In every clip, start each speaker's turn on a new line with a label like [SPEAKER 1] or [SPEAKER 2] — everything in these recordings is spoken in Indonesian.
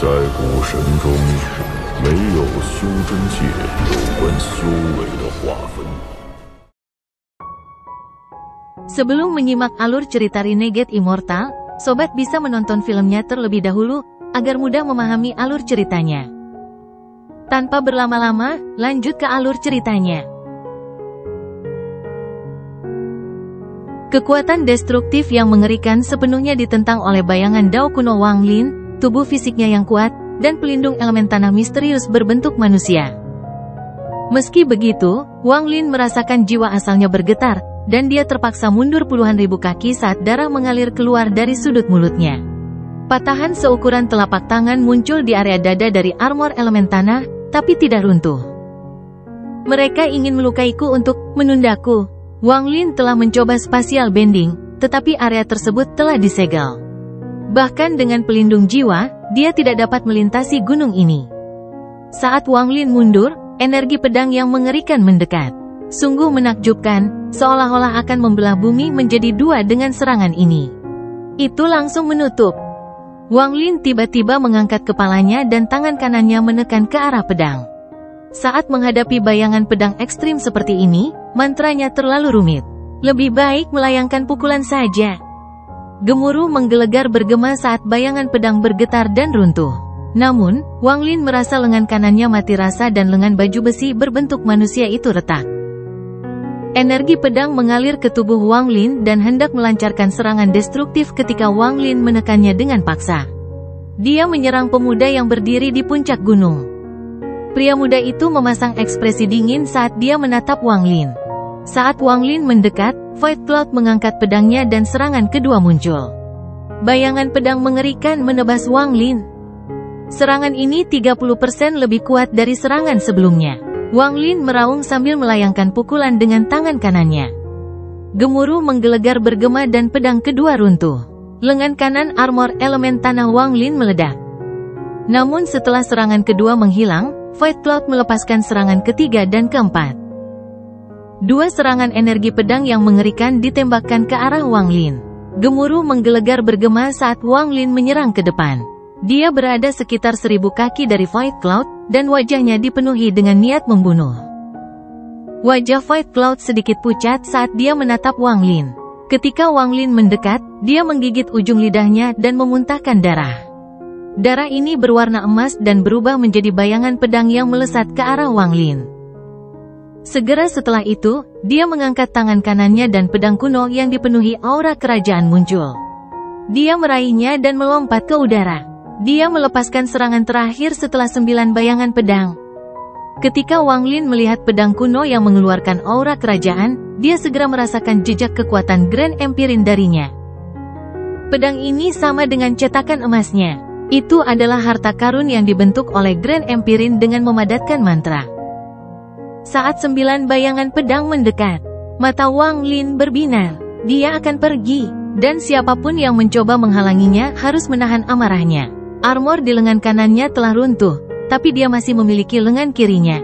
[SPEAKER 1] 在古神中，没有修真界有关修为的划分。
[SPEAKER 2] Sebelum menyimak alur cerita Renegade Immortal, sobat bisa menonton filmnya terlebih dahulu, agar mudah memahami alur ceritanya. Tanpa berlama-lama, lanjut ke alur ceritanya. Kekuatan destruktif yang mengerikan sepenuhnya ditentang oleh bayangan Dao kuno Wang Lin, tubuh fisiknya yang kuat, dan pelindung elemen tanah misterius berbentuk manusia. Meski begitu, Wang Lin merasakan jiwa asalnya bergetar, dan dia terpaksa mundur puluhan ribu kaki saat darah mengalir keluar dari sudut mulutnya. Patahan seukuran telapak tangan muncul di area dada dari armor elemen tanah, tapi tidak runtuh. Mereka ingin melukaiku untuk menundaku. Wang Lin telah mencoba spatial bending, tetapi area tersebut telah disegel. Bahkan dengan pelindung jiwa, dia tidak dapat melintasi gunung ini. Saat Wang Lin mundur, energi pedang yang mengerikan mendekat. Sungguh menakjubkan, seolah-olah akan membelah bumi menjadi dua dengan serangan ini. Itu langsung menutup. Wang Lin tiba-tiba mengangkat kepalanya dan tangan kanannya menekan ke arah pedang. Saat menghadapi bayangan pedang ekstrim seperti ini, mantranya terlalu rumit. Lebih baik melayangkan pukulan saja. Gemuruh menggelegar bergema saat bayangan pedang bergetar dan runtuh. Namun, Wang Lin merasa lengan kanannya mati rasa dan lengan baju besi berbentuk manusia itu retak. Energi pedang mengalir ke tubuh Wang Lin dan hendak melancarkan serangan destruktif ketika Wang Lin menekannya dengan paksa. Dia menyerang pemuda yang berdiri di puncak gunung. Pria muda itu memasang ekspresi dingin saat dia menatap Wang Lin. Saat Wang Lin mendekat, Void Cloud mengangkat pedangnya dan serangan kedua muncul. Bayangan pedang mengerikan menebas Wang Lin. Serangan ini 30% lebih kuat dari serangan sebelumnya. Wang Lin meraung sambil melayangkan pukulan dengan tangan kanannya. Gemuruh menggelegar bergema dan pedang kedua runtuh. Lengan kanan armor elemen tanah Wang Lin meledak. Namun setelah serangan kedua menghilang, Void Cloud melepaskan serangan ketiga dan keempat. Dua serangan energi pedang yang mengerikan ditembakkan ke arah Wang Lin. Gemuruh menggelegar bergema saat Wang Lin menyerang ke depan. Dia berada sekitar 1000 kaki dari Void Cloud, dan wajahnya dipenuhi dengan niat membunuh. Wajah Void Cloud sedikit pucat saat dia menatap Wang Lin. Ketika Wang Lin mendekat, dia menggigit ujung lidahnya dan memuntahkan darah. Darah ini berwarna emas dan berubah menjadi bayangan pedang yang melesat ke arah Wang Lin. Segera setelah itu, dia mengangkat tangan kanannya dan pedang kuno yang dipenuhi aura kerajaan muncul. Dia meraihnya dan melompat ke udara. Dia melepaskan serangan terakhir setelah 9 bayangan pedang. Ketika Wang Lin melihat pedang kuno yang mengeluarkan aura kerajaan, dia segera merasakan jejak kekuatan Grand Empirin darinya. Pedang ini sama dengan cetakan emasnya. Itu adalah harta karun yang dibentuk oleh Grand Empirin dengan memadatkan mantra. Saat 9 bayangan pedang mendekat, mata Wang Lin berbinar. Dia akan pergi, dan siapapun yang mencoba menghalanginya harus menahan amarahnya. Armor di lengan kanannya telah runtuh, tapi dia masih memiliki lengan kirinya.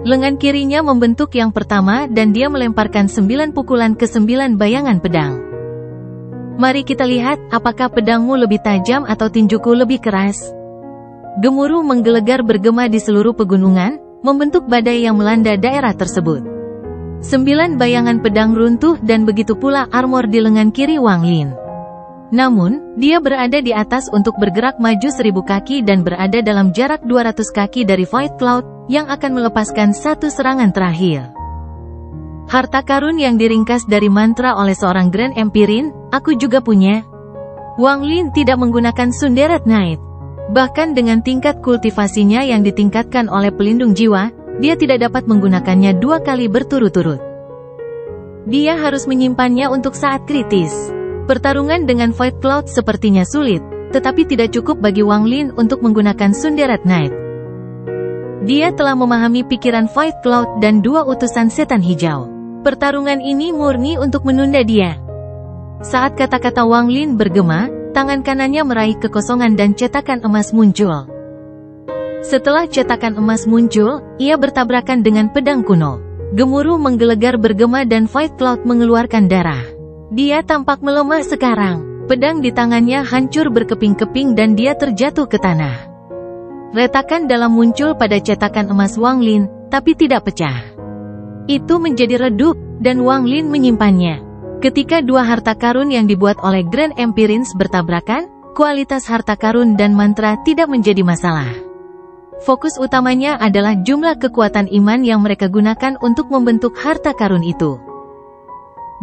[SPEAKER 2] Lengan kirinya membentuk yang pertama dan dia melemparkan 9 pukulan ke 9 bayangan pedang. Mari kita lihat apakah pedangmu lebih tajam atau tinjuku lebih keras. Gemuruh menggelegar bergema di seluruh pegunungan, membentuk badai yang melanda daerah tersebut. 9 bayangan pedang runtuh dan begitu pula armor di lengan kiri Wang Lin. Namun, dia berada di atas untuk bergerak maju 1000 kaki dan berada dalam jarak 200 kaki dari Void Cloud, yang akan melepaskan satu serangan terakhir. Harta karun yang diringkas dari mantra oleh seorang Grand Empirin, aku juga punya. Wang Lin tidak menggunakan Sunderet Knight. Bahkan dengan tingkat kultivasinya yang ditingkatkan oleh pelindung jiwa, dia tidak dapat menggunakannya 2 kali berturut-turut. Dia harus menyimpannya untuk saat kritis. Pertarungan dengan Void Cloud sepertinya sulit, tetapi tidak cukup bagi Wang Lin untuk menggunakan Sunderet Knight. Dia telah memahami pikiran Void Cloud dan 2 utusan setan hijau. Pertarungan ini murni untuk menunda dia. Saat kata-kata Wang Lin bergema, tangan kanannya meraih kekosongan dan cetakan emas muncul. Setelah cetakan emas muncul, ia bertabrakan dengan pedang kuno. Gemuruh menggelegar bergema dan Void Cloud mengeluarkan darah. Dia tampak melemah sekarang. Pedang di tangannya hancur berkeping-keping dan dia terjatuh ke tanah. Retakan dalam muncul pada cetakan emas Wang Lin, tapi tidak pecah. Itu menjadi redup, dan Wang Lin menyimpannya. Ketika dua harta karun yang dibuat oleh Grand Empirins bertabrakan, kualitas harta karun dan mantra tidak menjadi masalah. Fokus utamanya adalah jumlah kekuatan iman yang mereka gunakan untuk membentuk harta karun itu.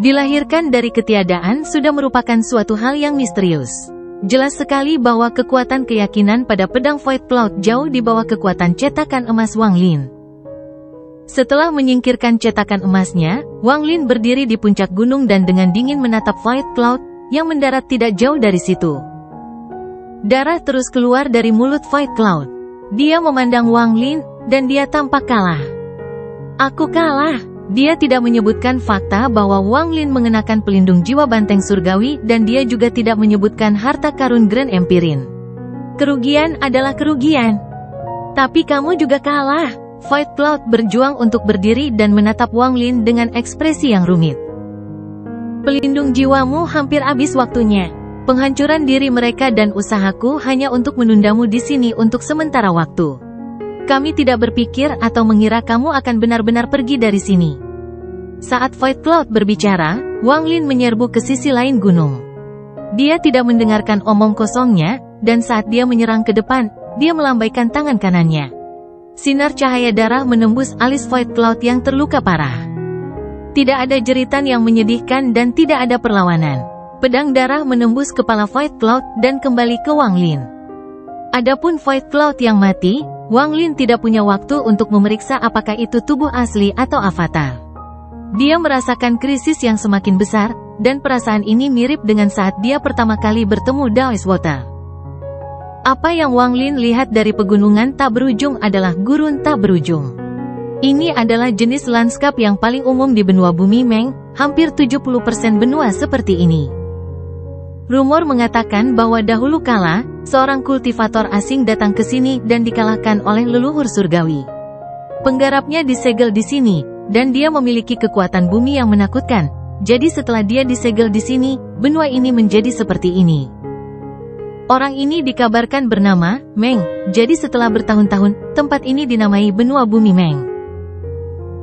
[SPEAKER 2] Dilahirkan dari ketiadaan sudah merupakan suatu hal yang misterius. Jelas sekali bahwa kekuatan keyakinan pada pedang Void Cloud jauh di bawah kekuatan cetakan emas Wang Lin. Setelah menyingkirkan cetakan emasnya, Wang Lin berdiri di puncak gunung dan dengan dingin menatap Void Cloud yang mendarat tidak jauh dari situ. Darah terus keluar dari mulut Void Cloud. Dia memandang Wang Lin, dan dia tampak kalah. Aku kalah. Dia tidak menyebutkan fakta bahwa Wang Lin mengenakan pelindung jiwa banteng surgawi dan dia juga tidak menyebutkan harta karun Grand Empirin. Kerugian adalah kerugian. Tapi kamu juga kalah. Void Cloud berjuang untuk berdiri dan menatap Wang Lin dengan ekspresi yang rumit. Pelindung jiwamu hampir habis waktunya. Penghancuran diri mereka dan usahaku hanya untuk menundamu di sini untuk sementara waktu. Kami tidak berpikir atau mengira kamu akan benar-benar pergi dari sini. Saat Void Cloud berbicara, Wang Lin menyerbu ke sisi lain gunung. Dia tidak mendengarkan omong kosongnya, dan saat dia menyerang ke depan, dia melambaikan tangan kanannya. Sinar cahaya darah menembus alis Void Cloud yang terluka parah. Tidak ada jeritan yang menyedihkan dan tidak ada perlawanan. Pedang darah menembus kepala Void Cloud dan kembali ke Wang Lin. Adapun Void Cloud yang mati, Wang Lin tidak punya waktu untuk memeriksa apakah itu tubuh asli atau avatar. Dia merasakan krisis yang semakin besar, dan perasaan ini mirip dengan saat dia pertama kali bertemu Daoist Water. Apa yang Wang Lin lihat dari pegunungan tak berujung adalah gurun tak berujung. Ini adalah jenis lanskap yang paling umum di benua bumi Meng, hampir 70% benua seperti ini. Rumor mengatakan bahwa dahulu kala, seorang kultivator asing datang ke sini dan dikalahkan oleh leluhur surgawi. Penggarapnya disegel di sini, dan dia memiliki kekuatan bumi yang menakutkan. Jadi setelah dia disegel di sini, benua ini menjadi seperti ini. Orang ini dikabarkan bernama Meng, jadi setelah bertahun-tahun, tempat ini dinamai benua bumi Meng.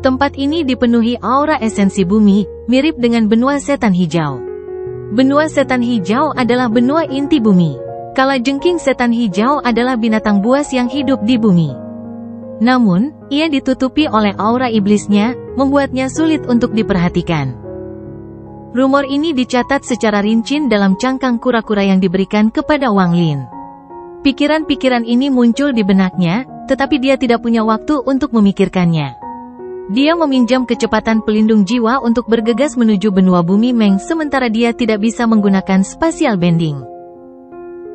[SPEAKER 2] Tempat ini dipenuhi aura esensi bumi, mirip dengan benua setan hijau. Benua setan hijau adalah benua inti bumi. Kalajengking setan hijau adalah binatang buas yang hidup di bumi. Namun, ia ditutupi oleh aura iblisnya, membuatnya sulit untuk diperhatikan. Rumor ini dicatat secara rinci dalam cangkang kura-kura yang diberikan kepada Wang Lin. Pikiran-pikiran ini muncul di benaknya, tetapi dia tidak punya waktu untuk memikirkannya. Dia meminjam kecepatan pelindung jiwa untuk bergegas menuju benua bumi Meng sementara dia tidak bisa menggunakan spatial bending.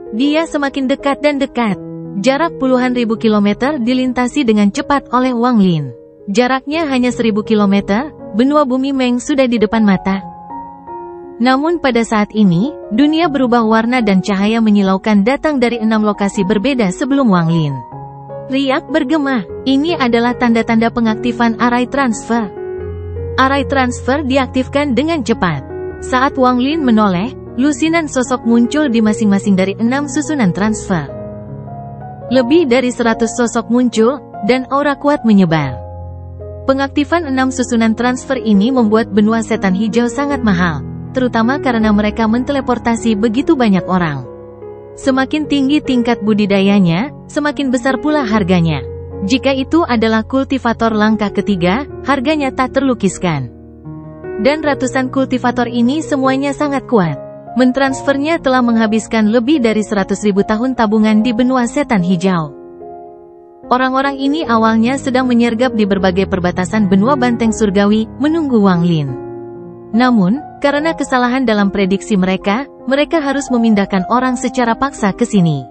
[SPEAKER 2] Dia semakin dekat dan dekat. Jarak puluhan ribu kilometer dilintasi dengan cepat oleh Wang Lin. Jaraknya hanya 1000 kilometer, benua bumi Meng sudah di depan mata. Namun pada saat ini, dunia berubah warna dan cahaya menyilaukan datang dari 6 lokasi berbeda sebelum Wang Lin. Riak bergema. Ini adalah tanda-tanda pengaktifan array transfer. Array transfer diaktifkan dengan cepat. Saat Wang Lin menoleh, lusinan sosok muncul di masing-masing dari 6 susunan transfer. Lebih dari 100 sosok muncul, dan aura kuat menyebar. Pengaktifan 6 susunan transfer ini membuat benua setan hijau sangat mahal, terutama karena mereka menteleportasi begitu banyak orang. Semakin tinggi tingkat budidayanya, semakin besar pula harganya. Jika itu adalah kultivator langkah ketiga, harganya tak terlukiskan. Dan ratusan kultivator ini semuanya sangat kuat. Mentransfernya telah menghabiskan lebih dari 100.000 tahun tabungan di benua setan hijau. Orang-orang ini awalnya sedang menyergap di berbagai perbatasan benua banteng surgawi, menunggu Wang Lin. Namun, karena kesalahan dalam prediksi mereka harus memindahkan orang secara paksa ke sini.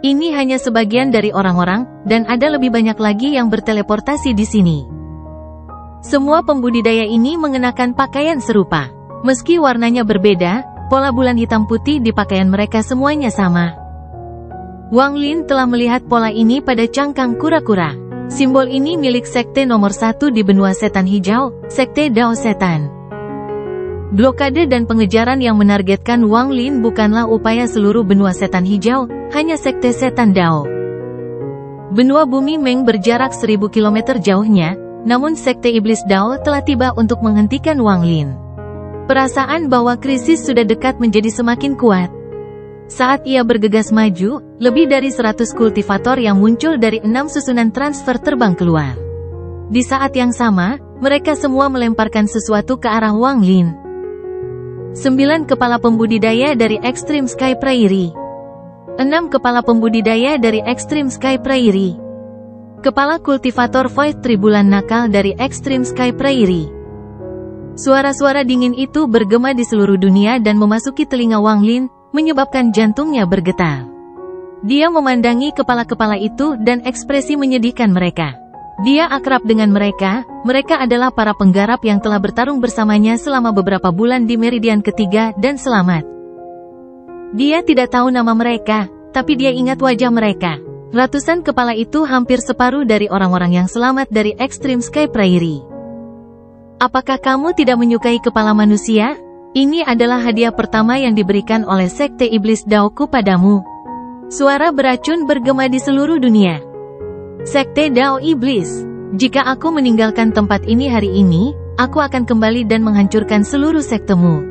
[SPEAKER 2] Ini hanya sebagian dari orang-orang, dan ada lebih banyak lagi yang berteleportasi di sini. Semua pembudidaya ini mengenakan pakaian serupa. Meski warnanya berbeda, pola bulan hitam putih di pakaian mereka semuanya sama. Wang Lin telah melihat pola ini pada cangkang kura-kura. Simbol ini milik sekte nomor 1 di benua setan hijau, sekte Dao Setan. Blokade dan pengejaran yang menargetkan Wang Lin bukanlah upaya seluruh benua setan hijau, hanya sekte setan Dao. Benua bumi Meng berjarak 1000 km jauhnya, namun sekte iblis Dao telah tiba untuk menghentikan Wang Lin. Perasaan bahwa krisis sudah dekat menjadi semakin kuat. Saat ia bergegas maju, lebih dari 100 kultivator yang muncul dari 6 susunan transfer terbang keluar. Di saat yang sama, mereka semua melemparkan sesuatu ke arah Wang Lin. 9 kepala pembudidaya dari Extreme Sky Prairie. 6 kepala pembudidaya dari Extreme Sky Prairie. Kepala kultivator Void Tribulan nakal dari Extreme Sky Prairie. Suara-suara dingin itu bergema di seluruh dunia dan memasuki telinga Wang Lin, menyebabkan jantungnya bergetar. Dia memandangi kepala-kepala itu dan ekspresi menyedihkan mereka. Dia akrab dengan mereka, mereka adalah para penggarap yang telah bertarung bersamanya selama beberapa bulan di Meridian ketiga dan selamat. Dia tidak tahu nama mereka, tapi dia ingat wajah mereka. Ratusan kepala itu hampir separuh dari orang-orang yang selamat dari Extreme Sky Prairie. Apakah kamu tidak menyukai kepala manusia? Ini adalah hadiah pertama yang diberikan oleh Sekte Iblis Daoku padamu. Suara beracun bergema di seluruh dunia. Sekte Dao Iblis, jika aku meninggalkan tempat ini hari ini, aku akan kembali dan menghancurkan seluruh sektemu.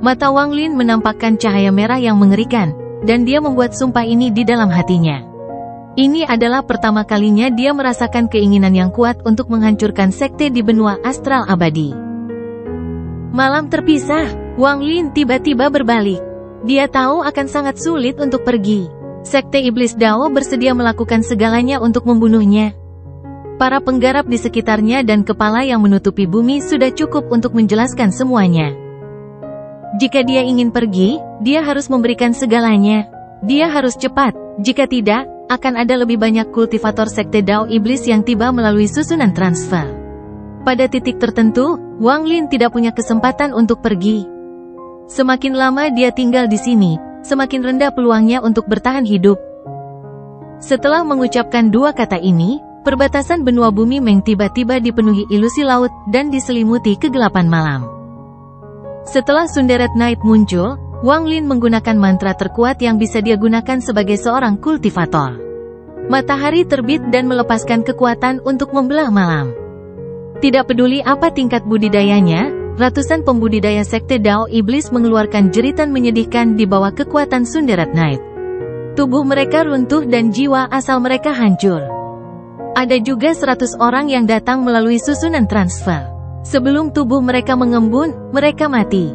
[SPEAKER 2] Mata Wang Lin menampakkan cahaya merah yang mengerikan, dan dia membuat sumpah ini di dalam hatinya. Ini adalah pertama kalinya dia merasakan keinginan yang kuat untuk menghancurkan sekte di benua astral abadi. Malam terpisah, Wang Lin tiba-tiba berbalik. Dia tahu akan sangat sulit untuk pergi. Sekte Iblis Dao bersedia melakukan segalanya untuk membunuhnya. Para penggarap di sekitarnya dan kepala yang menutupi bumi sudah cukup untuk menjelaskan semuanya. Jika dia ingin pergi, dia harus memberikan segalanya. Dia harus cepat, jika tidak, akan ada lebih banyak kultivator sekte Dao Iblis yang tiba melalui susunan transfer. Pada titik tertentu, Wang Lin tidak punya kesempatan untuk pergi. Semakin lama dia tinggal di sini, semakin rendah peluangnya untuk bertahan hidup. Setelah mengucapkan dua kata ini, perbatasan benua bumi Meng tiba-tiba dipenuhi ilusi laut dan diselimuti kegelapan malam. Setelah Sunderet Night muncul, Wang Lin menggunakan mantra terkuat yang bisa dia gunakan sebagai seorang kultivator. Matahari terbit dan melepaskan kekuatan untuk membelah malam. Tidak peduli apa tingkat budidayanya, ratusan pembudidaya sekte Dao Iblis mengeluarkan jeritan menyedihkan di bawah kekuatan Sunderet Night. Tubuh mereka runtuh dan jiwa asal mereka hancur. Ada juga 100 orang yang datang melalui susunan transfer. Sebelum tubuh mereka mengembun, mereka mati.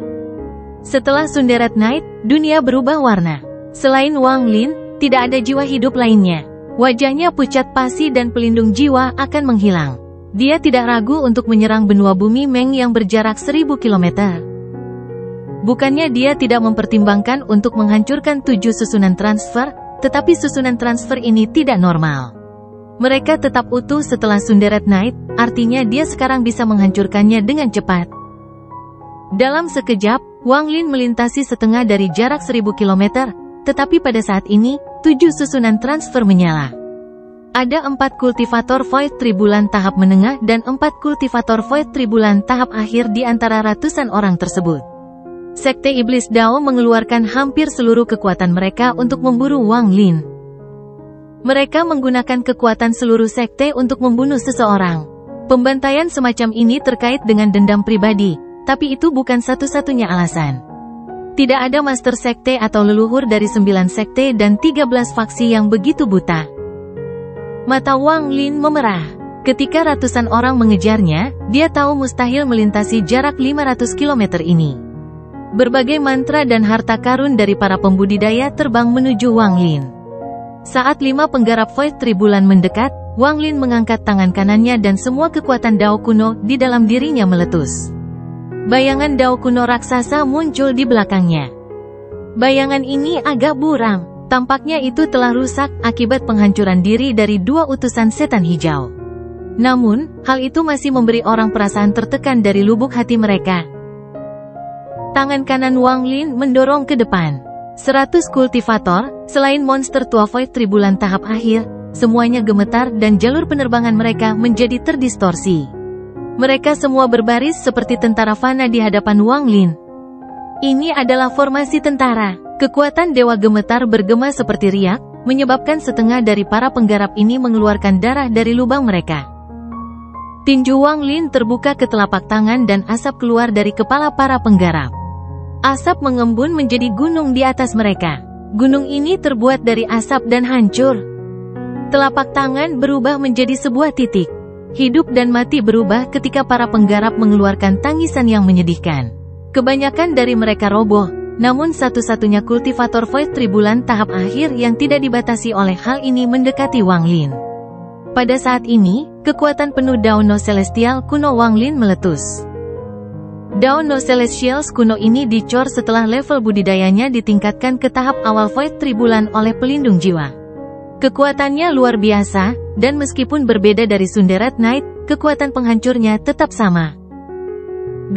[SPEAKER 2] Setelah Sunderet Night, dunia berubah warna. Selain Wang Lin, tidak ada jiwa hidup lainnya. Wajahnya pucat pasi dan pelindung jiwa akan menghilang. Dia tidak ragu untuk menyerang benua bumi Meng yang berjarak 1000 km. Bukannya dia tidak mempertimbangkan untuk menghancurkan 7 susunan transfer, tetapi susunan transfer ini tidak normal. Mereka tetap utuh setelah Sunderet Night, artinya dia sekarang bisa menghancurkannya dengan cepat. Dalam sekejap, Wang Lin melintasi setengah dari jarak 1000 km, tetapi pada saat ini, 7 susunan transfer menyala. Ada 4 kultivator Void Tribulan tahap menengah dan 4 kultivator Void Tribulan tahap akhir di antara ratusan orang tersebut. Sekte Iblis Dao mengeluarkan hampir seluruh kekuatan mereka untuk memburu Wang Lin. Mereka menggunakan kekuatan seluruh sekte untuk membunuh seseorang. Pembantaian semacam ini terkait dengan dendam pribadi, tapi itu bukan satu-satunya alasan. Tidak ada master sekte atau leluhur dari 9 sekte dan 13 faksi yang begitu buta. Mata Wang Lin memerah. Ketika ratusan orang mengejarnya, dia tahu mustahil melintasi jarak 500 km ini. Berbagai mantra dan harta karun dari para pembudidaya terbang menuju Wang Lin. Saat 5 penggarap Void Tribulan mendekat, Wang Lin mengangkat tangan kanannya dan semua kekuatan Dao kuno di dalam dirinya meletus. Bayangan Dao kuno raksasa muncul di belakangnya. Bayangan ini agak buram. Tampaknya itu telah rusak akibat penghancuran diri dari 2 utusan setan hijau. Namun, hal itu masih memberi orang perasaan tertekan dari lubuk hati mereka. Tangan kanan Wang Lin mendorong ke depan. 100 kultivator, selain monster tua Void Tribulan tahap akhir, semuanya gemetar dan jalur penerbangan mereka menjadi terdistorsi. Mereka semua berbaris seperti tentara fana di hadapan Wang Lin. Ini adalah formasi tentara. Kekuatan dewa gemetar bergema seperti riak, menyebabkan setengah dari para penggarap ini mengeluarkan darah dari lubang mereka. Tinju Wang Lin terbuka ke telapak tangan dan asap keluar dari kepala para penggarap. Asap mengembun menjadi gunung di atas mereka. Gunung ini terbuat dari asap dan hancur. Telapak tangan berubah menjadi sebuah titik. Hidup dan mati berubah ketika para penggarap mengeluarkan tangisan yang menyedihkan. Kebanyakan dari mereka roboh, namun satu-satunya kultivator Void Tribulan tahap akhir yang tidak dibatasi oleh hal ini mendekati Wang Lin. Pada saat ini, kekuatan penuh Dao No Celestial kuno Wang Lin meletus. Dao No Celestials kuno ini dicor setelah level budidayanya ditingkatkan ke tahap awal Void Tribulan oleh pelindung jiwa. Kekuatannya luar biasa, dan meskipun berbeda dari Sunderet Knight, kekuatan penghancurnya tetap sama.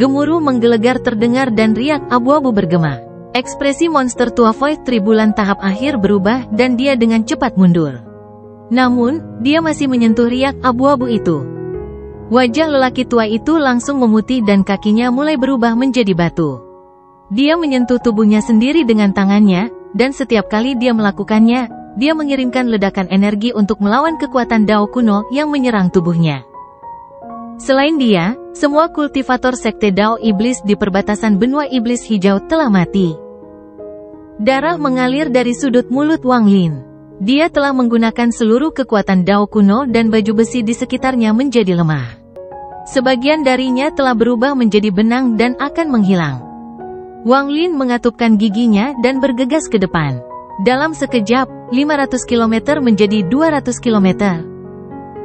[SPEAKER 2] Gemuruh menggelegar terdengar dan riak abu-abu bergema. Ekspresi monster tua Void Tribulan tahap akhir berubah dan dia dengan cepat mundur. Namun, dia masih menyentuh riak abu-abu itu. Wajah lelaki tua itu langsung memutih dan kakinya mulai berubah menjadi batu. Dia menyentuh tubuhnya sendiri dengan tangannya, dan setiap kali dia melakukannya, dia mengirimkan ledakan energi untuk melawan kekuatan Dao kuno yang menyerang tubuhnya. Selain dia, semua kultivator Sekte Dao Iblis di perbatasan benua Iblis Hijau telah mati. Darah mengalir dari sudut mulut Wang Lin. Dia telah menggunakan seluruh kekuatan Dao kuno dan baju besi di sekitarnya menjadi lemah. Sebagian darinya telah berubah menjadi benang dan akan menghilang. Wang Lin mengatupkan giginya dan bergegas ke depan. Dalam sekejap, 500 km menjadi 200 km.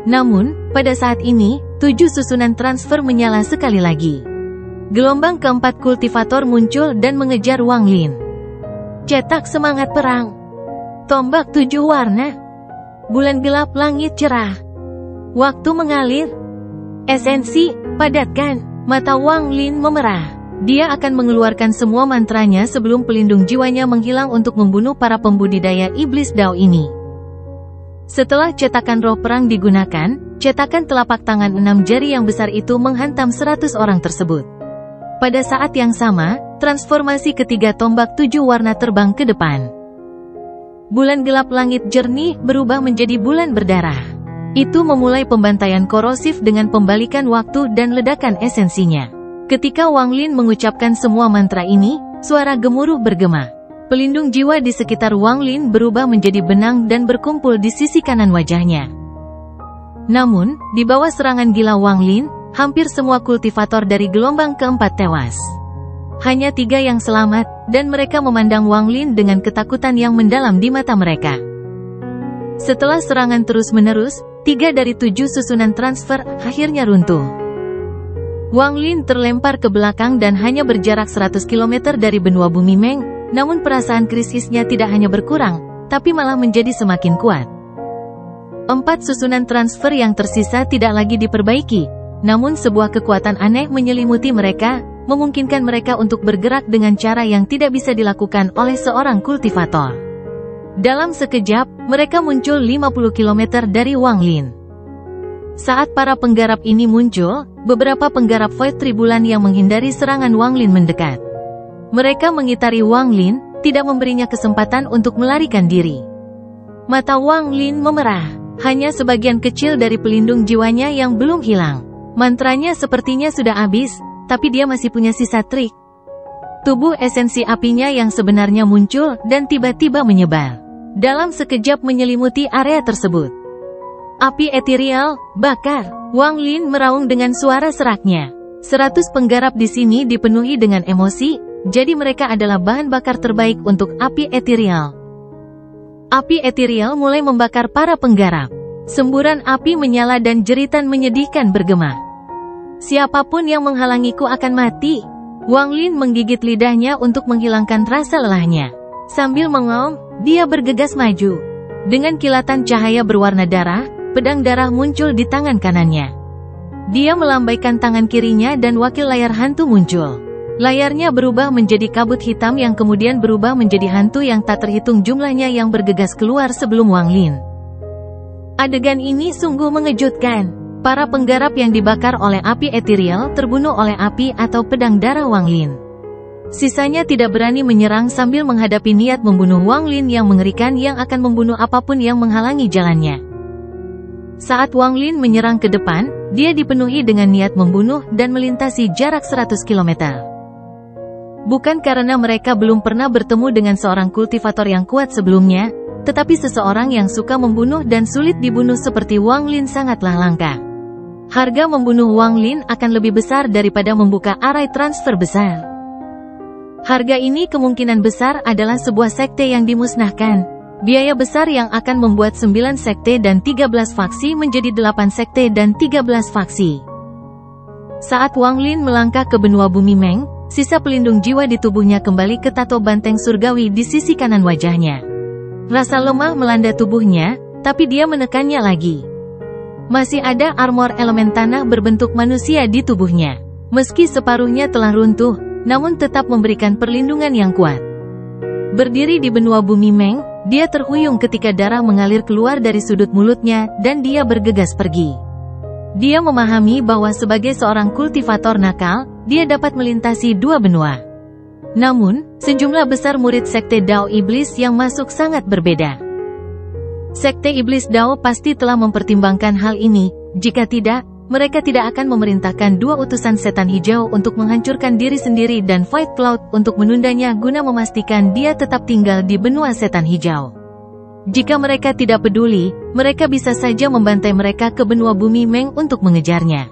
[SPEAKER 2] Namun, pada saat ini, 7 susunan transfer menyala sekali lagi. Gelombang keempat kultivator muncul dan mengejar Wang Lin. Cetak semangat perang. Tombak 7 warna. Bulan gelap langit cerah. Waktu mengalir. Esensi, padatkan. Mata Wang Lin memerah. Dia akan mengeluarkan semua mantranya sebelum pelindung jiwanya menghilang untuk membunuh para pembudidaya iblis Dao ini. Setelah cetakan roh perang digunakan, cetakan telapak tangan 6 jari yang besar itu menghantam 100 orang tersebut. Pada saat yang sama, transformasi ketiga tombak 7 warna terbang ke depan. Bulan gelap langit jernih berubah menjadi bulan berdarah. Itu memulai pembantaian korosif dengan pembalikan waktu dan ledakan esensinya. Ketika Wang Lin mengucapkan semua mantra ini, suara gemuruh bergema. Pelindung jiwa di sekitar Wang Lin berubah menjadi benang dan berkumpul di sisi kanan wajahnya. Namun, di bawah serangan gila Wang Lin, hampir semua kultivator dari gelombang keempat tewas. Hanya 3 yang selamat, dan mereka memandang Wang Lin dengan ketakutan yang mendalam di mata mereka. Setelah serangan terus-menerus, 3 dari 7 susunan transfer akhirnya runtuh. Wang Lin terlempar ke belakang dan hanya berjarak 100 km dari benua bumi Meng, namun perasaan krisisnya tidak hanya berkurang, tapi malah menjadi semakin kuat. 4 susunan transfer yang tersisa tidak lagi diperbaiki, namun sebuah kekuatan aneh menyelimuti mereka, memungkinkan mereka untuk bergerak dengan cara yang tidak bisa dilakukan oleh seorang kultivator. Dalam sekejap, mereka muncul 50 km dari Wang Lin. Saat para penggarap ini muncul, beberapa penggarap Void Tribulan yang menghindari serangan Wang Lin mendekat. Mereka mengitari Wang Lin, tidak memberinya kesempatan untuk melarikan diri. Mata Wang Lin memerah. Hanya sebagian kecil dari pelindung jiwanya yang belum hilang. Mantranya sepertinya sudah habis, tapi dia masih punya sisa trik. Tubuh esensi apinya yang sebenarnya muncul dan tiba-tiba menyebar. Dalam sekejap menyelimuti area tersebut. Api eterial, bakar. Wang Lin meraung dengan suara seraknya. 100 penggarap di sini dipenuhi dengan emosi, jadi mereka adalah bahan bakar terbaik untuk api eterial. Api eterial mulai membakar para penggarap. Semburan api menyala dan jeritan menyedihkan bergema. Siapapun yang menghalangiku akan mati. Wang Lin menggigit lidahnya untuk menghilangkan rasa lelahnya. Sambil mengaum, dia bergegas maju. Dengan kilatan cahaya berwarna darah, pedang darah muncul di tangan kanannya. Dia melambaikan tangan kirinya dan wakil layar hantu muncul. Layarnya berubah menjadi kabut hitam yang kemudian berubah menjadi hantu yang tak terhitung jumlahnya yang bergegas keluar sebelum Wang Lin. Adegan ini sungguh mengejutkan. Para penggarap yang dibakar oleh api ethereal terbunuh oleh api atau pedang darah Wang Lin. Sisanya tidak berani menyerang sambil menghadapi niat membunuh Wang Lin yang mengerikan yang akan membunuh apapun yang menghalangi jalannya. Saat Wang Lin menyerang ke depan, dia dipenuhi dengan niat membunuh dan melintasi jarak 100 km. Bukan karena mereka belum pernah bertemu dengan seorang kultivator yang kuat sebelumnya, tetapi seseorang yang suka membunuh dan sulit dibunuh seperti Wang Lin sangatlah langka. Harga membunuh Wang Lin akan lebih besar daripada membuka arai transfer besar. Harga ini kemungkinan besar adalah sebuah sekte yang dimusnahkan. Biaya besar yang akan membuat 9 sekte dan 13 faksi menjadi 8 sekte dan 13 faksi. Saat Wang Lin melangkah ke benua bumi Meng, sisa pelindung jiwa di tubuhnya kembali ke tato banteng surgawi di sisi kanan wajahnya. Rasa lemah melanda tubuhnya, tapi dia menekannya lagi. Masih ada armor elemen tanah berbentuk manusia di tubuhnya. Meski separuhnya telah runtuh, namun tetap memberikan perlindungan yang kuat. Berdiri di benua bumi Meng, dia terhuyung ketika darah mengalir keluar dari sudut mulutnya dan dia bergegas pergi. Dia memahami bahwa sebagai seorang kultivator nakal, dia dapat melintasi 2 benua. Namun, sejumlah besar murid Sekte Dao Iblis yang masuk sangat berbeda. Sekte Iblis Dao pasti telah mempertimbangkan hal ini, jika tidak, mereka tidak akan memerintahkan 2 utusan setan hijau untuk menghancurkan diri sendiri dan Fight Cloud untuk menundanya guna memastikan dia tetap tinggal di benua setan hijau. Jika mereka tidak peduli, mereka bisa saja membantai mereka ke benua bumi Meng untuk mengejarnya.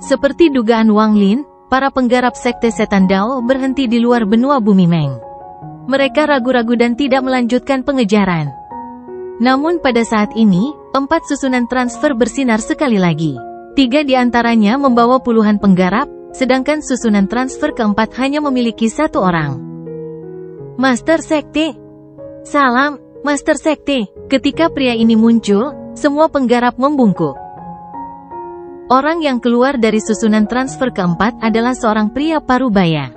[SPEAKER 2] Seperti dugaan Wang Lin, para penggarap Sekte Setan Dao berhenti di luar benua bumi Meng. Mereka ragu-ragu dan tidak melanjutkan pengejaran. Namun pada saat ini, 4 susunan transfer bersinar sekali lagi. 3 di antaranya membawa puluhan penggarap, sedangkan susunan transfer keempat hanya memiliki 1 orang. Master Sekte. Salam, Master Sekte. Ketika pria ini muncul, semua penggarap membungkuk. Orang yang keluar dari susunan transfer keempat adalah seorang pria parubaya.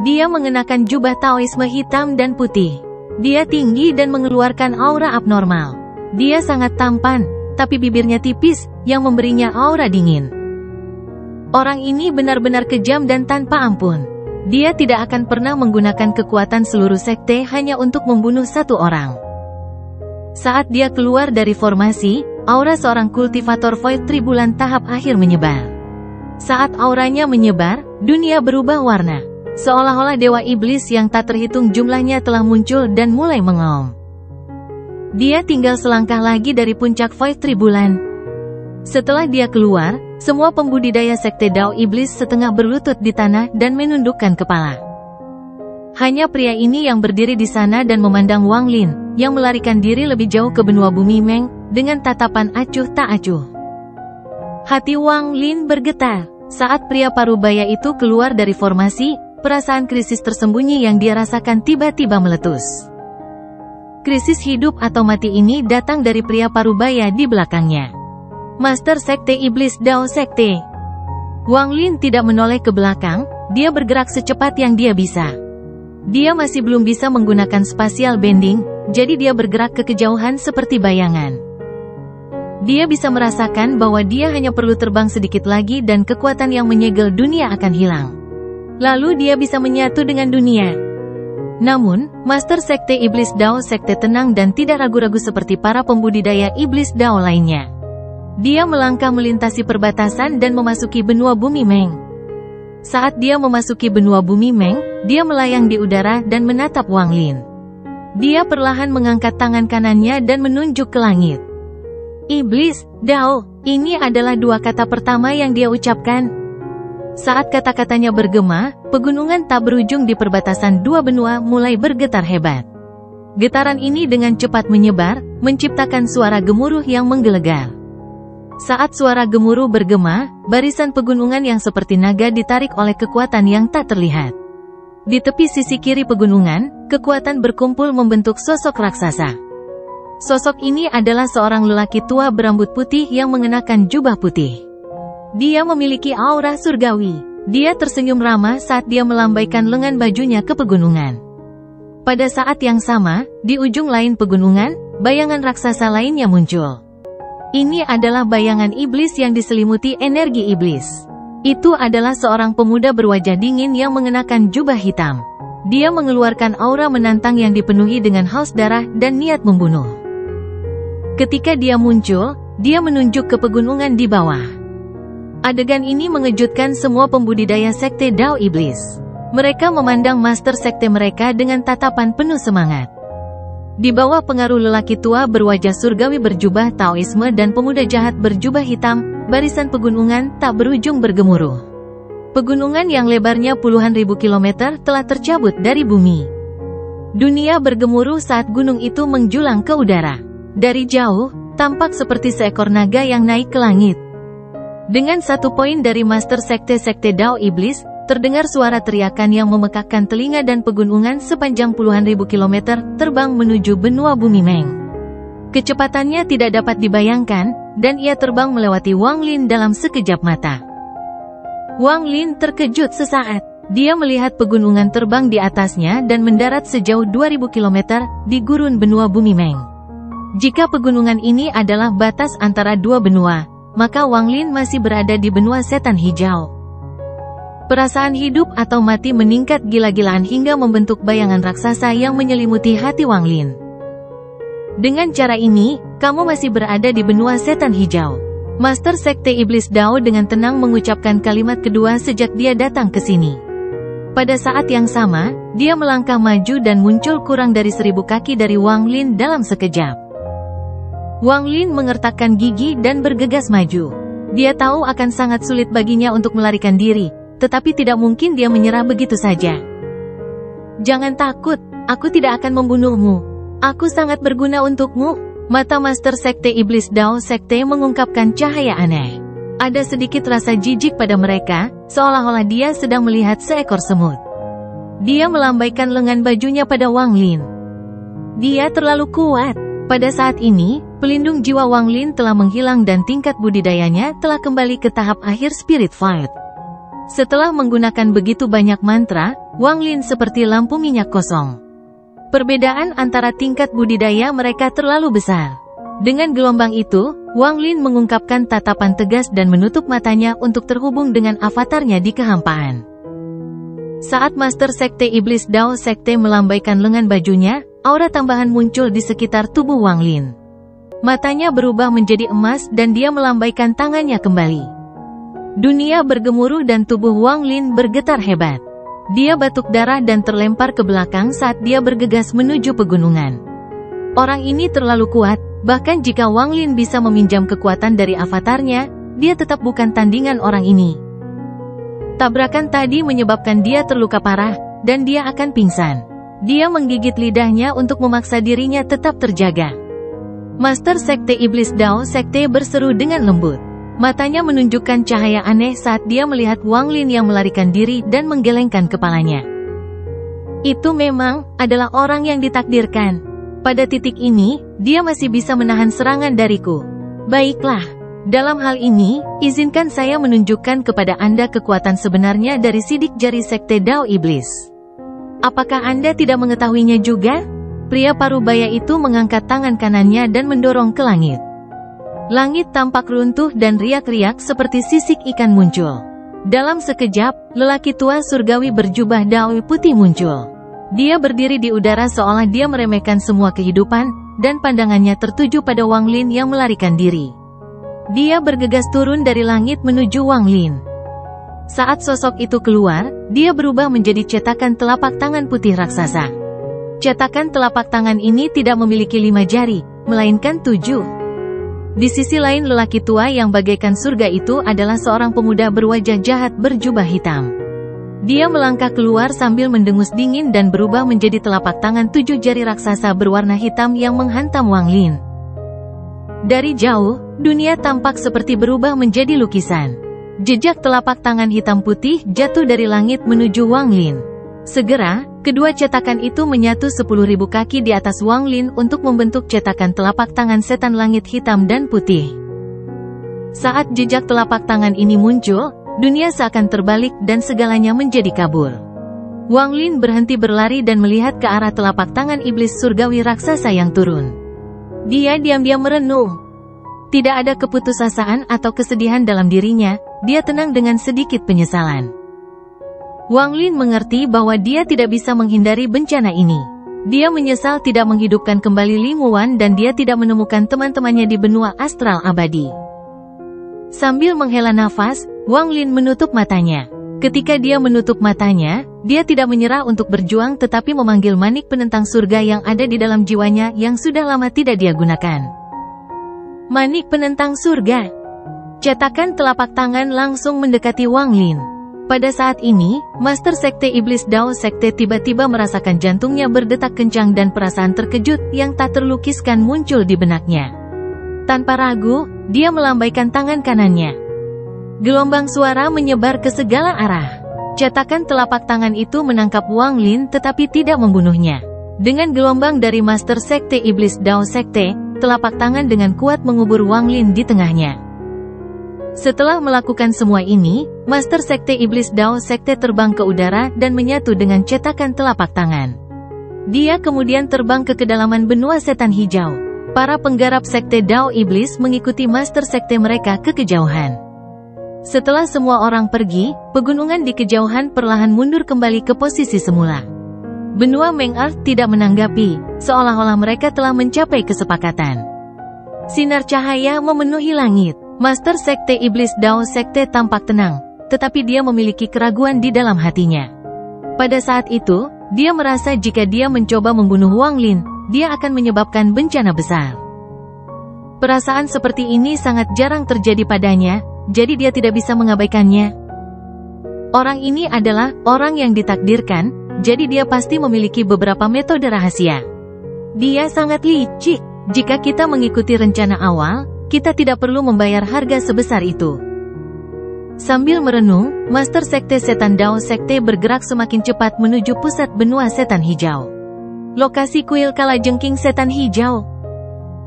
[SPEAKER 2] Dia mengenakan jubah Taoisme hitam dan putih. Dia tinggi dan mengeluarkan aura abnormal. Dia sangat tampan, tapi bibirnya tipis, yang memberinya aura dingin. Orang ini benar-benar kejam dan tanpa ampun. Dia tidak akan pernah menggunakan kekuatan seluruh sekte hanya untuk membunuh 1 orang. Saat dia keluar dari formasi, aura seorang kultivator Void Tribulan tahap akhir menyebar. Saat auranya menyebar, dunia berubah warna. Seolah-olah dewa iblis yang tak terhitung jumlahnya telah muncul dan mulai mengaum. Dia tinggal selangkah lagi dari puncak Void Tribulan. Setelah dia keluar, semua pembudidaya Sekte Dao Iblis setengah berlutut di tanah dan menundukkan kepala. Hanya pria ini yang berdiri di sana dan memandang Wang Lin, yang melarikan diri lebih jauh ke benua bumi Meng, dengan tatapan acuh tak acuh. Hati Wang Lin bergetar. Saat pria parubaya itu keluar dari formasi, perasaan krisis tersembunyi yang dia rasakan tiba-tiba meletus. Krisis hidup atau mati ini datang dari pria parubaya di belakangnya. Master Sekte Iblis Dao Sekte. Wang Lin tidak menoleh ke belakang, dia bergerak secepat yang dia bisa. Dia masih belum bisa menggunakan spatial bending, jadi dia bergerak ke kejauhan seperti bayangan. Dia bisa merasakan bahwa dia hanya perlu terbang sedikit lagi dan kekuatan yang menyegel dunia akan hilang. Lalu dia bisa menyatu dengan dunia. Namun, Master Sekte Iblis Dao Sekte tenang dan tidak ragu-ragu seperti para pembudidaya Iblis Dao lainnya. Dia melangkah melintasi perbatasan dan memasuki benua bumi Meng. Saat dia memasuki benua bumi Meng, dia melayang di udara dan menatap Wang Lin. Dia perlahan mengangkat tangan kanannya dan menunjuk ke langit. Iblis, Dao, ini adalah 2 kata pertama yang dia ucapkan. Saat kata-katanya bergema, pegunungan tak berujung di perbatasan 2 benua mulai bergetar hebat. Getaran ini dengan cepat menyebar, menciptakan suara gemuruh yang menggelegar. Saat suara gemuruh bergema, barisan pegunungan yang seperti naga ditarik oleh kekuatan yang tak terlihat. Di tepi sisi kiri pegunungan, kekuatan berkumpul membentuk sosok raksasa. Sosok ini adalah seorang lelaki tua berambut putih yang mengenakan jubah putih. Dia memiliki aura surgawi. Dia tersenyum ramah saat dia melambaikan lengan bajunya ke pegunungan. Pada saat yang sama, di ujung lain pegunungan, bayangan raksasa lainnya muncul. Ini adalah bayangan iblis yang diselimuti energi iblis. Itu adalah seorang pemuda berwajah dingin yang mengenakan jubah hitam. Dia mengeluarkan aura menantang yang dipenuhi dengan haus darah dan niat membunuh. Ketika dia muncul, dia menunjuk ke pegunungan di bawah. Adegan ini mengejutkan semua pembudidaya sekte Dao Iblis. Mereka memandang master sekte mereka dengan tatapan penuh semangat. Di bawah pengaruh lelaki tua berwajah surgawi berjubah Taoisme dan pemuda jahat berjubah hitam, barisan pegunungan tak berujung bergemuruh. Pegunungan yang lebarnya puluhan ribu kilometer telah tercabut dari bumi. Dunia bergemuruh saat gunung itu menjulang ke udara. Dari jauh, tampak seperti seekor naga yang naik ke langit. Dengan satu poin dari master sekte-sekte Dao Iblis, terdengar suara teriakan yang memekakkan telinga dan pegunungan sepanjang puluhan ribu kilometer terbang menuju benua bumi Meng. Kecepatannya tidak dapat dibayangkan, dan ia terbang melewati Wang Lin dalam sekejap mata. Wang Lin terkejut sesaat. Dia melihat pegunungan terbang di atasnya dan mendarat sejauh 2000 km di gurun benua bumi Meng. Jika pegunungan ini adalah batas antara dua benua, maka Wang Lin masih berada di benua setan hijau. Perasaan hidup atau mati meningkat gila-gilaan hingga membentuk bayangan raksasa yang menyelimuti hati Wang Lin. Dengan cara ini, kamu masih berada di benua setan hijau. Master Sekte Iblis Dao dengan tenang mengucapkan kalimat kedua sejak dia datang ke sini. Pada saat yang sama, dia melangkah maju dan muncul kurang dari 1000 kaki dari Wang Lin dalam sekejap. Wang Lin mengertakkan gigi dan bergegas maju. Dia tahu akan sangat sulit baginya untuk melarikan diri, tetapi tidak mungkin dia menyerah begitu saja. Jangan takut, aku tidak akan membunuhmu. Aku sangat berguna untukmu. Mata Master Sekte Iblis Dao Sekte mengungkapkan cahaya aneh. Ada sedikit rasa jijik pada mereka, seolah-olah dia sedang melihat seekor semut. Dia melambaikan lengan bajunya pada Wang Lin. Dia terlalu kuat. Pada saat ini, pelindung jiwa Wang Lin telah menghilang dan tingkat budidayanya telah kembali ke tahap akhir Spirit Fight. Setelah menggunakan begitu banyak mantra, Wang Lin seperti lampu minyak kosong. Perbedaan antara tingkat budidaya mereka terlalu besar. Dengan gelombang itu, Wang Lin mengungkapkan tatapan tegas dan menutup matanya untuk terhubung dengan avatarnya di kehampaan. Saat Master Sekte Iblis Dao Sekte melambaikan lengan bajunya, aura tambahan muncul di sekitar tubuh Wang Lin. Matanya berubah menjadi emas dan dia melambaikan tangannya kembali. Dunia bergemuruh dan tubuh Wang Lin bergetar hebat. Dia batuk darah dan terlempar ke belakang saat dia bergegas menuju pegunungan. Orang ini terlalu kuat, bahkan jika Wang Lin bisa meminjam kekuatan dari avatarnya, dia tetap bukan tandingan orang ini. Tabrakan tadi menyebabkan dia terluka parah, dan dia akan pingsan. Dia menggigit lidahnya untuk memaksa dirinya tetap terjaga. Master Sekte Iblis Dao Sekte berseru dengan lembut. Matanya menunjukkan cahaya aneh saat dia melihat Wang Lin yang melarikan diri dan menggelengkan kepalanya. Itu memang adalah orang yang ditakdirkan. Pada titik ini, dia masih bisa menahan serangan dariku. Baiklah, dalam hal ini, izinkan saya menunjukkan kepada Anda kekuatan sebenarnya dari sidik jari Sekte Dao Iblis. Apakah Anda tidak mengetahuinya juga? Pria parubaya itu mengangkat tangan kanannya dan mendorong ke langit. Langit tampak runtuh dan riak-riak seperti sisik ikan muncul. Dalam sekejap, lelaki tua surgawi berjubah Dao putih muncul. Dia berdiri di udara seolah dia meremehkan semua kehidupan, dan pandangannya tertuju pada Wang Lin yang melarikan diri. Dia bergegas turun dari langit menuju Wang Lin. Saat sosok itu keluar, dia berubah menjadi cetakan telapak tangan putih raksasa. Cetakan telapak tangan ini tidak memiliki 5 jari, melainkan 7. Di sisi lain lelaki tua yang bagaikan surga itu adalah seorang pemuda berwajah jahat berjubah hitam. Dia melangkah keluar sambil mendengus dingin dan berubah menjadi telapak tangan 7 jari raksasa berwarna hitam yang menghantam Wang Lin. Dari jauh, dunia tampak seperti berubah menjadi lukisan. Jejak telapak tangan hitam putih jatuh dari langit menuju Wang Lin. Segera, kedua cetakan itu menyatu 10.000 kaki di atas Wang Lin untuk membentuk cetakan telapak tangan setan langit hitam dan putih. Saat jejak telapak tangan ini muncul, dunia seakan terbalik dan segalanya menjadi kabur. Wang Lin berhenti berlari dan melihat ke arah telapak tangan iblis surgawi raksasa yang turun. Dia diam-diam merenung. Tidak ada keputusasaan atau kesedihan dalam dirinya, dia tenang dengan sedikit penyesalan. Wang Lin mengerti bahwa dia tidak bisa menghindari bencana ini. Dia menyesal tidak menghidupkan kembali Ling Wuan dan dia tidak menemukan teman-temannya di benua astral abadi. Sambil menghela nafas, Wang Lin menutup matanya. Ketika dia menutup matanya, dia tidak menyerah untuk berjuang tetapi memanggil manik penentang surga yang ada di dalam jiwanya yang sudah lama tidak dia gunakan. Manik penentang surga. Cetakan telapak tangan langsung mendekati Wang Lin. Pada saat ini, Master Sekte Iblis Dao Sekte tiba-tiba merasakan jantungnya berdetak kencang dan perasaan terkejut yang tak terlukiskan muncul di benaknya. Tanpa ragu, dia melambaikan tangan kanannya. Gelombang suara menyebar ke segala arah. Cetakan telapak tangan itu menangkap Wang Lin tetapi tidak membunuhnya. Dengan gelombang dari Master Sekte Iblis Dao Sekte, telapak tangan dengan kuat mengubur Wang Lin di tengahnya. Setelah melakukan semua ini, Master Sekte Iblis Dao Sekte terbang ke udara dan menyatu dengan cetakan telapak tangan. Dia kemudian terbang ke kedalaman benua setan hijau. Para penggarap Sekte Dao Iblis mengikuti Master Sekte mereka ke kejauhan. Setelah semua orang pergi, pegunungan di kejauhan perlahan mundur kembali ke posisi semula. Benua Meng Earth tidak menanggapi, seolah-olah mereka telah mencapai kesepakatan. Sinar cahaya memenuhi langit. Master Sekte Iblis Dao Sekte tampak tenang, tetapi dia memiliki keraguan di dalam hatinya. Pada saat itu, dia merasa jika dia mencoba membunuh Wang Lin, dia akan menyebabkan bencana besar. Perasaan seperti ini sangat jarang terjadi padanya, jadi dia tidak bisa mengabaikannya. Orang ini adalah orang yang ditakdirkan, jadi dia pasti memiliki beberapa metode rahasia. Dia sangat licik. Jika kita mengikuti rencana awal, kita tidak perlu membayar harga sebesar itu. Sambil merenung, Master Sekte Setan Dao Sekte bergerak semakin cepat menuju pusat benua setan hijau. Lokasi kuil kalajengking setan hijau.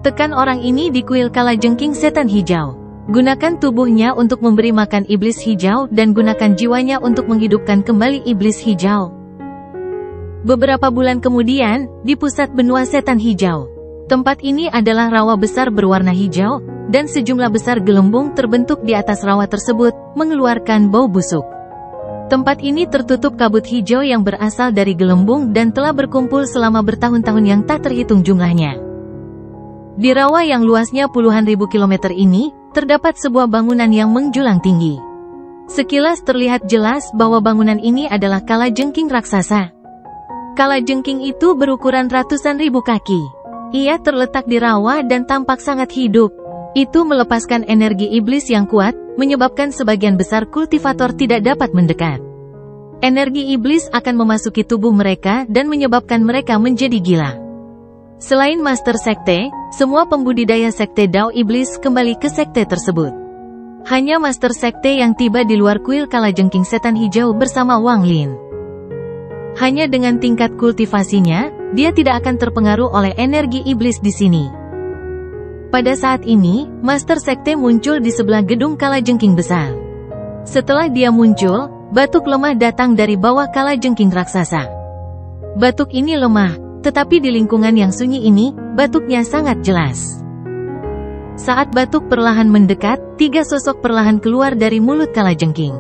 [SPEAKER 2] Tekan orang ini di kuil kalajengking setan hijau. Gunakan tubuhnya untuk memberi makan iblis hijau dan gunakan jiwanya untuk menghidupkan kembali iblis hijau. Beberapa bulan kemudian, di pusat benua setan hijau. Tempat ini adalah rawa besar berwarna hijau, dan sejumlah besar gelembung terbentuk di atas rawa tersebut, mengeluarkan bau busuk. Tempat ini tertutup kabut hijau yang berasal dari gelembung dan telah berkumpul selama bertahun-tahun yang tak terhitung jumlahnya. Di rawa yang luasnya puluhan ribu kilometer ini, terdapat sebuah bangunan yang menjulang tinggi. Sekilas terlihat jelas bahwa bangunan ini adalah kalajengking raksasa. Kalajengking itu berukuran ratusan ribu kaki. Ia terletak di rawa dan tampak sangat hidup. Itu melepaskan energi iblis yang kuat, menyebabkan sebagian besar kultivator tidak dapat mendekat. Energi iblis akan memasuki tubuh mereka dan menyebabkan mereka menjadi gila. Selain Master Sekte, semua pembudidaya Sekte Dao Iblis kembali ke sekte tersebut. Hanya Master Sekte yang tiba di luar kuil kalajengking setan hijau bersama Wang Lin. Hanya dengan tingkat kultivasinya, dia tidak akan terpengaruh oleh energi iblis di sini. Pada saat ini, Master Sekte muncul di sebelah gedung kalajengking besar. Setelah dia muncul, batuk lemah datang dari bawah kalajengking raksasa. Batuk ini lemah, tetapi di lingkungan yang sunyi ini, batuknya sangat jelas. Saat batuk perlahan mendekat, 3 sosok perlahan keluar dari mulut kalajengking.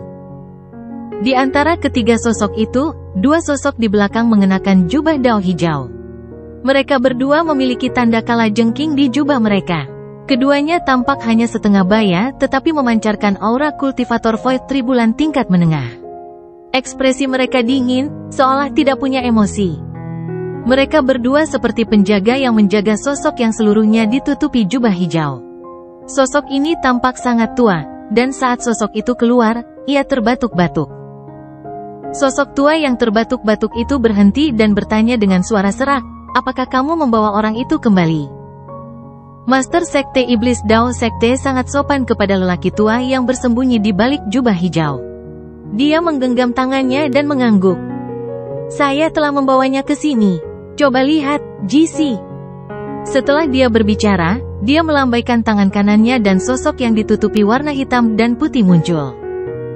[SPEAKER 2] Di antara ketiga sosok itu, 2 sosok di belakang mengenakan jubah dao hijau. Mereka berdua memiliki tanda kalajengking di jubah mereka. Keduanya tampak hanya setengah baya tetapi memancarkan aura kultivator void tribulan tingkat menengah. Ekspresi mereka dingin, seolah tidak punya emosi. Mereka berdua seperti penjaga yang menjaga sosok yang seluruhnya ditutupi jubah hijau. Sosok ini tampak sangat tua, dan saat sosok itu keluar, ia terbatuk-batuk. Sosok tua yang terbatuk-batuk itu berhenti dan bertanya dengan suara serak, "Apakah kamu membawa orang itu kembali?" Master Sekte Iblis Dao Sekte sangat sopan kepada lelaki tua yang bersembunyi di balik jubah hijau. Dia menggenggam tangannya dan mengangguk. "Saya telah membawanya ke sini. Coba lihat, GC." Setelah dia berbicara, dia melambaikan tangan kanannya dan sosok yang ditutupi warna hitam dan putih muncul.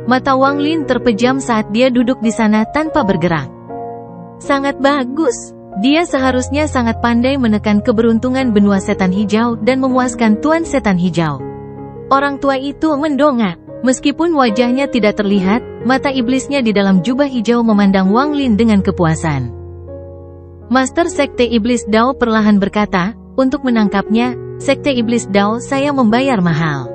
[SPEAKER 2] Mata Wang Lin terpejam saat dia duduk di sana tanpa bergerak. "Sangat bagus. Dia seharusnya sangat pandai menekan keberuntungan benua setan hijau dan memuaskan Tuan Setan Hijau. Orang tua itu mendongak. Meskipun wajahnya tidak terlihat, mata iblisnya di dalam jubah hijau memandang Wang Lin dengan kepuasan. Master Sekte Iblis Dao perlahan berkata, untuk menangkapnya, Sekte Iblis Dao saya membayar mahal.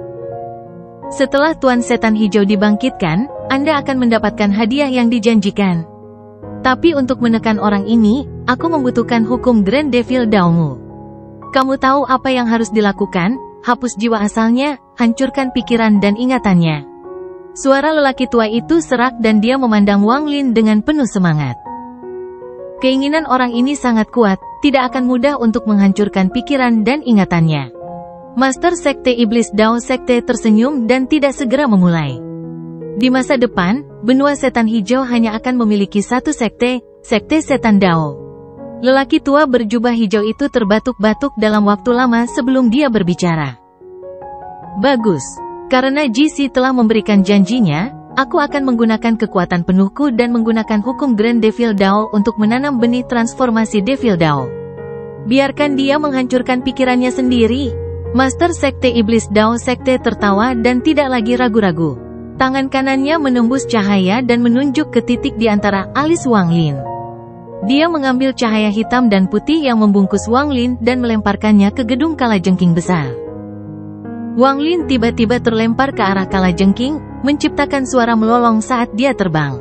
[SPEAKER 2] Setelah Tuan Setan Hijau dibangkitkan, Anda akan mendapatkan hadiah yang dijanjikan. Tapi untuk menekan orang ini, aku membutuhkan hukum Grand Devil Daomu. Kamu tahu apa yang harus dilakukan? Hapus jiwa asalnya, hancurkan pikiran dan ingatannya. Suara lelaki tua itu serak dan dia memandang Wang Lin dengan penuh semangat. Keinginan orang ini sangat kuat, tidak akan mudah untuk menghancurkan pikiran dan ingatannya. Master Sekte Iblis Dao Sekte tersenyum dan tidak segera memulai. Di masa depan, benua setan hijau hanya akan memiliki satu sekte, Sekte Setan Dao. Lelaki tua berjubah hijau itu terbatuk-batuk dalam waktu lama sebelum dia berbicara. Bagus. Karena GC telah memberikan janjinya, aku akan menggunakan kekuatan penuhku dan menggunakan hukum Grand Devil Dao untuk menanam benih transformasi Devil Dao. Biarkan dia menghancurkan pikirannya sendiri. Master Sekte Iblis Dao Sekte tertawa dan tidak lagi ragu-ragu. Tangan kanannya menembus cahaya dan menunjuk ke titik di antara alis Wang Lin. Dia mengambil cahaya hitam dan putih yang membungkus Wang Lin dan melemparkannya ke gedung kalajengking besar. Wang Lin tiba-tiba terlempar ke arah kalajengking, menciptakan suara melolong saat dia terbang.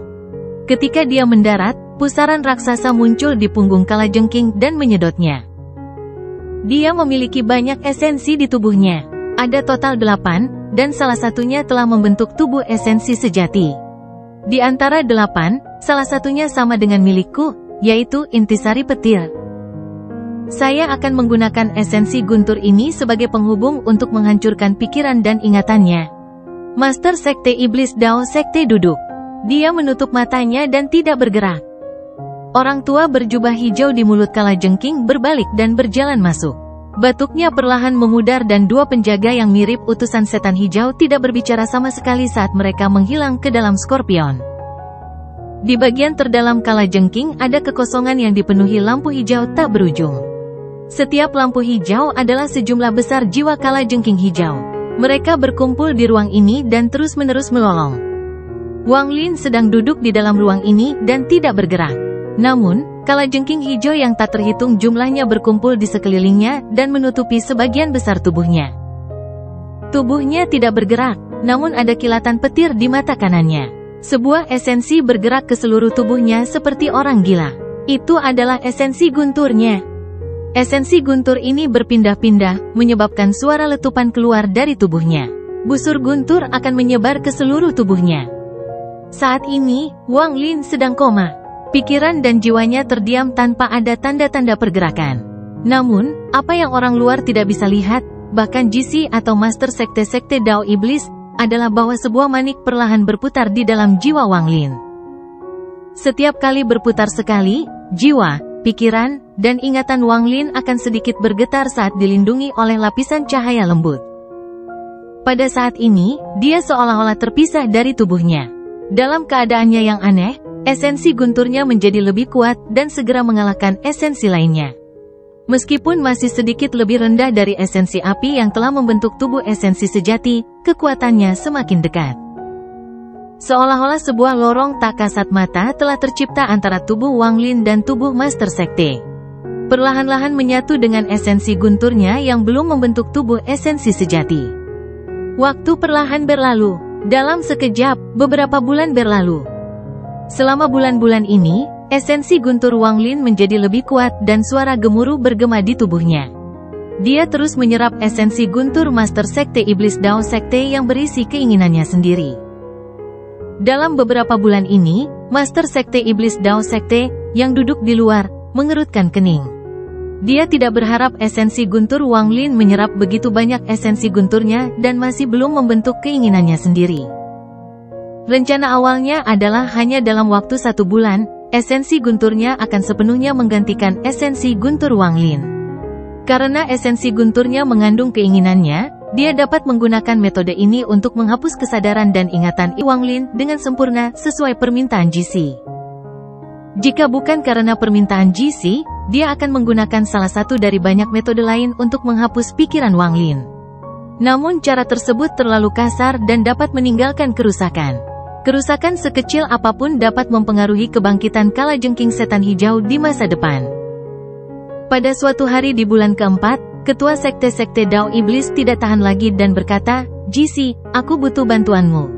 [SPEAKER 2] Ketika dia mendarat, pusaran raksasa muncul di punggung kalajengking dan menyedotnya. Dia memiliki banyak esensi di tubuhnya. Ada total 8, dan salah satunya telah membentuk tubuh esensi sejati. Di antara 8, salah satunya sama dengan milikku, yaitu intisari petir. Saya akan menggunakan esensi guntur ini sebagai penghubung untuk menghancurkan pikiran dan ingatannya. Master Sekte Iblis Dao Sekte duduk. Dia menutup matanya dan tidak bergerak. Orang tua berjubah hijau di mulut kalajengking berbalik dan berjalan masuk. Batuknya perlahan memudar dan dua penjaga yang mirip utusan setan hijau tidak berbicara sama sekali saat mereka menghilang ke dalam Scorpion. Di bagian terdalam kalajengking ada kekosongan yang dipenuhi lampu hijau tak berujung. Setiap lampu hijau adalah sejumlah besar jiwa kalajengking hijau. Mereka berkumpul di ruang ini dan terus-menerus melolong. Wang Lin sedang duduk di dalam ruang ini dan tidak bergerak. Namun, kalajengking hijau yang tak terhitung jumlahnya berkumpul di sekelilingnya dan menutupi sebagian besar tubuhnya. Tubuhnya tidak bergerak, namun ada kilatan petir di mata kanannya. Sebuah esensi bergerak ke seluruh tubuhnya seperti orang gila. Itu adalah esensi gunturnya. Esensi guntur ini berpindah-pindah, menyebabkan suara letupan keluar dari tubuhnya. Busur guntur akan menyebar ke seluruh tubuhnya. Saat ini, Wang Lin sedang koma. Pikiran dan jiwanya terdiam tanpa ada tanda-tanda pergerakan. Namun, apa yang orang luar tidak bisa lihat, bahkan GC atau Master Sekte-Sekte Dao Iblis, adalah bahwa sebuah manik perlahan berputar di dalam jiwa Wang Lin. Setiap kali berputar sekali, jiwa, pikiran, dan ingatan Wang Lin akan sedikit bergetar saat dilindungi oleh lapisan cahaya lembut. Pada saat ini, dia seolah-olah terpisah dari tubuhnya. Dalam keadaannya yang aneh, esensi gunturnya menjadi lebih kuat dan segera mengalahkan esensi lainnya. Meskipun masih sedikit lebih rendah dari esensi api yang telah membentuk tubuh esensi sejati, kekuatannya semakin dekat. Seolah-olah sebuah lorong tak kasat mata telah tercipta antara tubuh Wang Lin dan tubuh Master Sekte. Perlahan-lahan menyatu dengan esensi gunturnya yang belum membentuk tubuh esensi sejati. Waktu perlahan berlalu. Dalam sekejap, beberapa bulan berlalu. Selama bulan-bulan ini, esensi guntur Wang Lin menjadi lebih kuat dan suara gemuruh bergema di tubuhnya. Dia terus menyerap esensi guntur Master Sekte Iblis Dao Sekte yang berisi keinginannya sendiri. Dalam beberapa bulan ini, Master Sekte Iblis Dao Sekte, yang duduk di luar, mengerutkan kening. Dia tidak berharap esensi guntur Wang Lin menyerap begitu banyak esensi gunturnya dan masih belum membentuk keinginannya sendiri. Rencana awalnya adalah hanya dalam waktu 1 bulan, esensi gunturnya akan sepenuhnya menggantikan esensi guntur Wang Lin. Karena esensi gunturnya mengandung keinginannya, dia dapat menggunakan metode ini untuk menghapus kesadaran dan ingatan Wang Lin dengan sempurna sesuai permintaan GC. Jika bukan karena permintaan GC, dia akan menggunakan salah satu dari banyak metode lain untuk menghapus pikiran Wang Lin. Namun cara tersebut terlalu kasar dan dapat meninggalkan kerusakan. Kerusakan sekecil apapun dapat mempengaruhi kebangkitan kalajengking setan hijau di masa depan. Pada suatu hari di bulan keempat, ketua sekte-sekte Dao Iblis tidak tahan lagi dan berkata, "GC, aku butuh bantuanmu.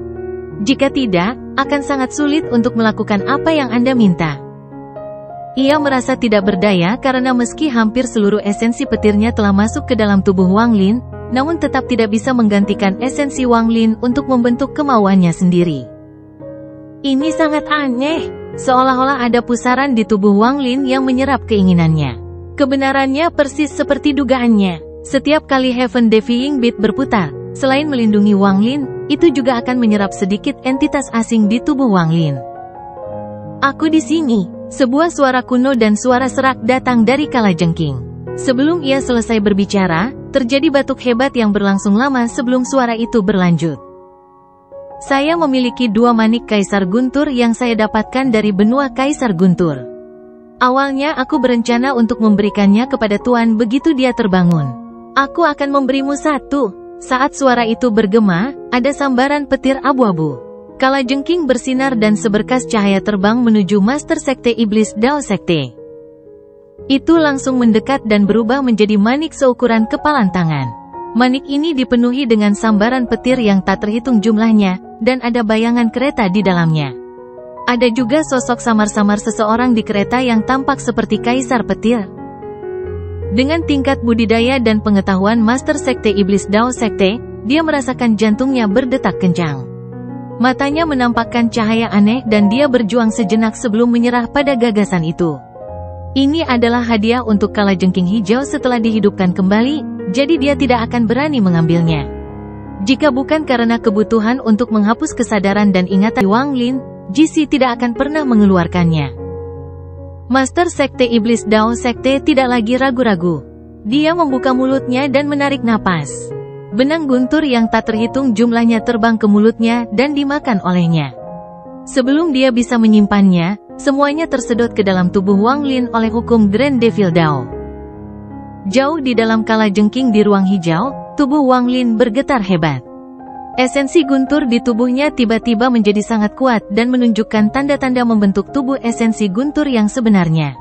[SPEAKER 2] Jika tidak, akan sangat sulit untuk melakukan apa yang Anda minta." Ia merasa tidak berdaya karena meski hampir seluruh esensi petirnya telah masuk ke dalam tubuh Wang Lin, namun tetap tidak bisa menggantikan esensi Wang Lin untuk membentuk kemauannya sendiri. Ini sangat aneh, seolah-olah ada pusaran di tubuh Wang Lin yang menyerap keinginannya. Kebenarannya persis seperti dugaannya. Setiap kali Heaven Defying Beat berputar, selain melindungi Wang Lin, itu juga akan menyerap sedikit entitas asing di tubuh Wang Lin. "Aku di sini." Sebuah suara kuno dan suara serak datang dari kalajengking. Sebelum ia selesai berbicara, terjadi batuk hebat yang berlangsung lama sebelum suara itu berlanjut. "Saya memiliki 2 manik Kaisar Guntur yang saya dapatkan dari benua Kaisar Guntur. Awalnya aku berencana untuk memberikannya kepada Tuan begitu dia terbangun. Aku akan memberimu 1. Saat suara itu bergema, ada sambaran petir abu-abu. Kalajengking bersinar dan seberkas cahaya terbang menuju Master Sekte Iblis Dao Sekte. Itu langsung mendekat dan berubah menjadi manik seukuran kepalan tangan. Manik ini dipenuhi dengan sambaran petir yang tak terhitung jumlahnya, dan ada bayangan kereta di dalamnya. Ada juga sosok samar-samar seseorang di kereta yang tampak seperti Kaisar Petir. Dengan tingkat budidaya dan pengetahuan Master Sekte Iblis Dao Sekte, dia merasakan jantungnya berdetak kencang. Matanya menampakkan cahaya aneh dan dia berjuang sejenak sebelum menyerah pada gagasan itu. Ini adalah hadiah untuk kalajengking hijau setelah dihidupkan kembali, jadi dia tidak akan berani mengambilnya. Jika bukan karena kebutuhan untuk menghapus kesadaran dan ingatan Wang Lin, GC tidak akan pernah mengeluarkannya. Master Sekte Iblis Dao Sekte tidak lagi ragu-ragu. Dia membuka mulutnya dan menarik napas. Benang guntur yang tak terhitung jumlahnya terbang ke mulutnya dan dimakan olehnya. Sebelum dia bisa menyimpannya, semuanya tersedot ke dalam tubuh Wang Lin oleh hukum Grand Devil Dao. Jauh di dalam kalajengking di ruang hijau, tubuh Wang Lin bergetar hebat. Esensi guntur di tubuhnya tiba-tiba menjadi sangat kuat dan menunjukkan tanda-tanda membentuk tubuh esensi guntur yang sebenarnya.